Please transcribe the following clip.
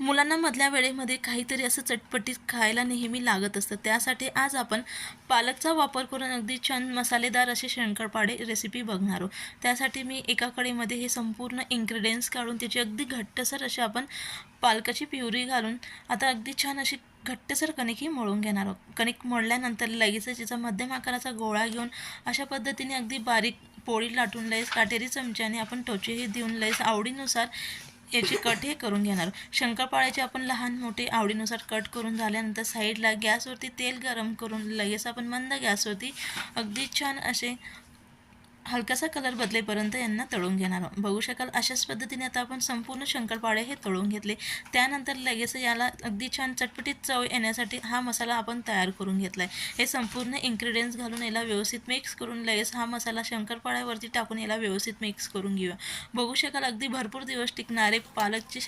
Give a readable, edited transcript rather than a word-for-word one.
मुलांना मधल्या वेळेमध्ये काहीतरी असं चटपटीत खायला नेहमी लागत असतं. त्यासाठी आज आपण पालकचा वापर करून अगदी छान मसालेदार असे शंकरपाळे रेसिपी बघणार आहोत. त्यासाठी मी एका कढईमध्ये हे संपूर्ण इन्ग्रेडियंट्स काढून त्याची अगदी घट्टसर अशी आपण पालकाची प्युरी घालून आता अगदी छान अशी घट्टसर कणिक ही मळून घेणार आहोत. कणिक मळल्यानंतर लगेचच त्याचा मध्यम आकाराचा गोळा घेऊन अशा पद्धतीने अगदी बारीक पोळी लाटून लयच काटेरी चमच्याने आपण टोचेही देऊन लयच आवडीनुसार याची कट हे करून घेणार. शंकरपाळ्याचे आपण लहान मोठे आवडीनुसार कट करून झाल्यानंतर साईडला गॅसवरती तेल गरम करून लगेच आपण मंद गॅसवरती अगदी छान असे हलकासा कलर बदलेपर्यंत यांना तळून घेणार आहोत. बघू शकाल अशाच पद्धतीने आता आपण संपूर्ण शंकरपाळे हे तळून घेतले. त्यानंतर लगेच याला अगदी छान चटपटीत चव येण्यासाठी हा मसाला आपण तयार करून घेतला आहे. हे संपूर्ण इन्ग्रेडियंट्स घालून याला व्यवस्थित मिक्स करून लगेच हा मसाला शंकरपाळ्यावरती टाकून याला व्यवस्थित मिक्स करून घेऊया. बघू शकाल अगदी भरपूर दिवस टिकणारे पालकचे